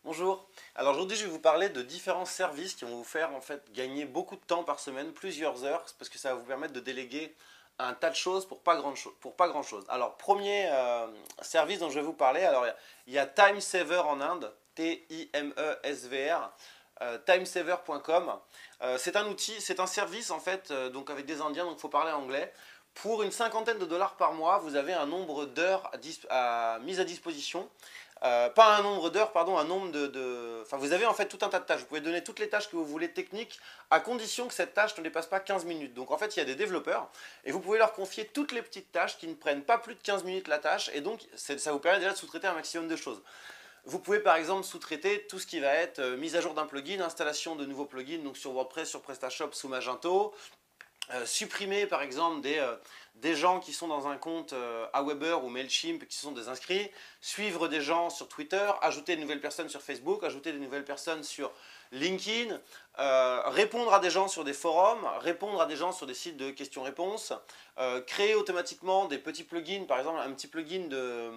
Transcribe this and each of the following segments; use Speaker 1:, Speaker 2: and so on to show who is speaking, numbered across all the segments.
Speaker 1: Bonjour. Alors aujourd'hui, je vais vous parler de différents services qui vont vous faire en fait gagner beaucoup de temps par semaine, plusieurs heures, parce que ça va vous permettre de déléguer un tas de choses pour pas grand chose. Alors premier service dont je vais vous parler, alors il y a Time Saver en Inde, T-I-M-E-S-V-R, timesaver.com. C'est un outil, c'est un service en fait, donc avec des Indiens, donc il faut parler anglais. Pour une cinquantaine de dollars par mois, vous avez un nombre d'heures mise à disposition. Pas un nombre d'heures, pardon, un nombre Enfin, vous avez en fait tout un tas de tâches. Vous pouvez donner toutes les tâches que vous voulez techniques, à condition que cette tâche ne dépasse pas 15 minutes. Donc en fait, il y a des développeurs, et vous pouvez leur confier toutes les petites tâches qui ne prennent pas plus de 15 minutes la tâche, et donc ça vous permet déjà de sous-traiter un maximum de choses. Vous pouvez par exemple sous-traiter tout ce qui va être mise à jour d'un plugin, installation de nouveaux plugins donc sur WordPress, sur PrestaShop, sous Magento, supprimer par exemple des gens qui sont dans un compte Aweber ou Mailchimp qui sont des inscrits, suivre des gens sur Twitter, ajouter de nouvelles personnes sur Facebook, ajouter de nouvelles personnes sur LinkedIn, répondre à des gens sur des forums, répondre à des gens sur des sites de questions-réponses, créer automatiquement des petits plugins, par exemple un petit plugin de,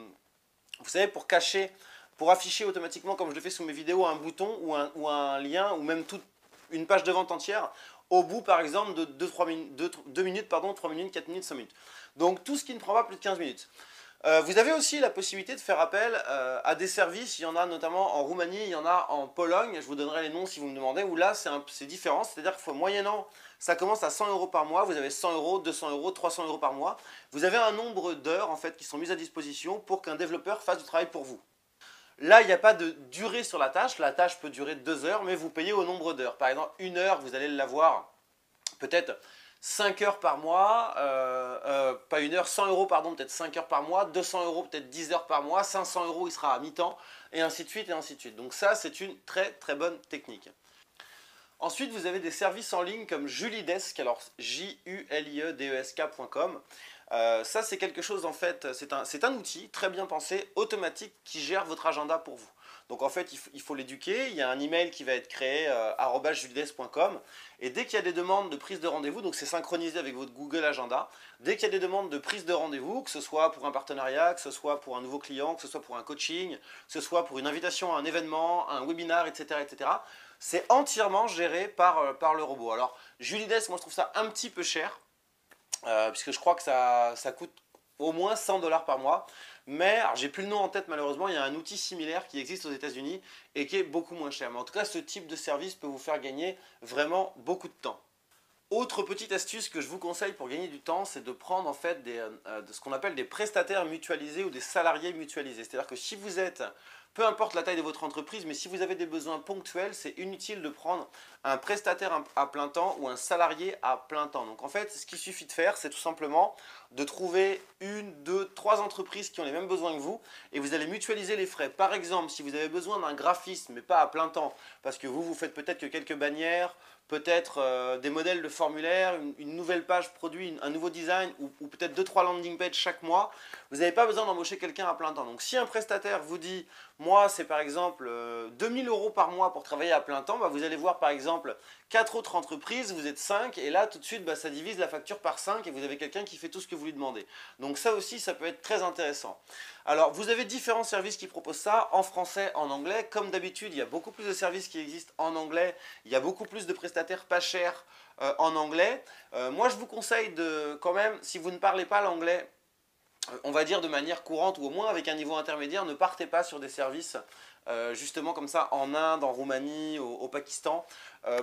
Speaker 1: vous savez, pour cacher, pour afficher automatiquement, comme je le fais sous mes vidéos, un bouton ou un lien ou même toute une page de vente entière au bout par exemple de 2 minutes, pardon, 3 minutes, 4 minutes, 5 minutes. Donc tout ce qui ne prend pas plus de 15 minutes. Vous avez aussi la possibilité de faire appel à des services, il y en a notamment en Roumanie, il y en a en Pologne, je vous donnerai les noms si vous me demandez, où là c'est différent, c'est-à-dire qu'il faut moyennant, ça commence à 100 euros par mois, vous avez 100 euros, 200 euros, 300 euros par mois, vous avez un nombre d'heures en fait qui sont mises à disposition pour qu'un développeur fasse du travail pour vous. Là, il n'y a pas de durée sur la tâche peut durer 2 heures, mais vous payez au nombre d'heures. Par exemple, 1 heure, vous allez l'avoir peut-être 5 heures par mois, pas 1 heure, 100 euros, pardon, peut-être 5 heures par mois, 200 euros, peut-être 10 heures par mois, 500 euros, il sera à mi-temps, et ainsi de suite, et ainsi de suite. Donc ça, c'est une très très bonne technique. Ensuite, vous avez des services en ligne comme Julidesk, alors juliedesk.com. Ça, c'est quelque chose, en fait, c'est un outil très bien pensé, automatique, qui gère votre agenda pour vous. Donc en fait, il faut l'éduquer, il y a un email qui va être créé, @julidesk.com, et dès qu'il y a des demandes de prise de rendez-vous, donc c'est synchronisé avec votre Google Agenda, dès qu'il y a des demandes de prise de rendez-vous, que ce soit pour un partenariat, que ce soit pour un nouveau client, que ce soit pour un coaching, que ce soit pour une invitation à un événement, un webinar, etc., etc., c'est entièrement géré par le robot. Alors, Julidesk, moi je trouve ça un petit peu cher, puisque je crois que ça coûte au moins 100 dollars par mois. Mais, j'ai plus le nom en tête malheureusement, il y a un outil similaire qui existe aux États-Unis et qui est beaucoup moins cher. Mais en tout cas, ce type de service peut vous faire gagner vraiment beaucoup de temps. Autre petite astuce que je vous conseille pour gagner du temps, c'est de prendre en fait de ce qu'on appelle des prestataires mutualisés ou des salariés mutualisés. C'est-à-dire que si vous êtes, peu importe la taille de votre entreprise, mais si vous avez des besoins ponctuels, c'est inutile de prendre un prestataire à plein temps ou un salarié à plein temps. Donc en fait, ce qu'il suffit de faire, c'est tout simplement de trouver 1, 2, 3 entreprises qui ont les mêmes besoins que vous et vous allez mutualiser les frais. Par exemple, si vous avez besoin d'un graphiste, mais pas à plein temps, parce que vous faites peut-être que quelques bannières, peut-être des modèles de formulaire, une nouvelle page produit, un nouveau design ou peut-être 2-3 landing pages chaque mois, vous n'avez pas besoin d'embaucher quelqu'un à plein temps. Donc si un prestataire vous dit, moi c'est par exemple 2000 euros par mois pour travailler à plein temps, bah, vous allez voir par exemple 4 autres entreprises, vous êtes 5 et là tout de suite bah, ça divise la facture par 5 et vous avez quelqu'un qui fait tout ce que vous lui demandez. Donc ça aussi ça peut être très intéressant. Alors vous avez différents services qui proposent ça en français, en anglais. Comme d'habitude, il y a beaucoup plus de services qui existent en anglais, il y a beaucoup plus de prestataires pas chers en anglais. Moi je vous conseille de quand même, si vous ne parlez pas l'anglais, on va dire de manière courante ou au moins avec un niveau intermédiaire, ne partez pas sur des services justement comme ça en Inde, en Roumanie, au Pakistan,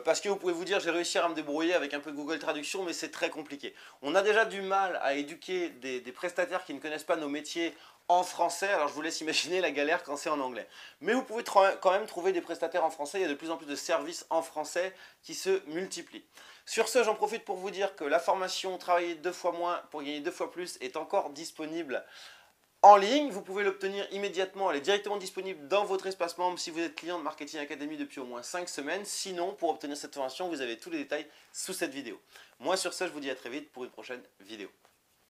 Speaker 1: parce que vous pouvez vous dire j'ai réussi à me débrouiller avec un peu de Google Traduction, mais c'est très compliqué. On a déjà du mal à éduquer des prestataires qui ne connaissent pas nos métiers en français, alors je vous laisse imaginer la galère quand c'est en anglais. Mais vous pouvez quand même trouver des prestataires en français, il y a de plus en plus de services en français qui se multiplient. Sur ce, j'en profite pour vous dire que la formation Travailler 2 fois moins pour gagner 2 fois plus est encore disponible en ligne. Vous pouvez l'obtenir immédiatement, elle est directement disponible dans votre espace membre si vous êtes client de Marketing Academy depuis au moins 5 semaines. Sinon, pour obtenir cette formation, vous avez tous les détails sous cette vidéo. Moi sur ce, je vous dis à très vite pour une prochaine vidéo.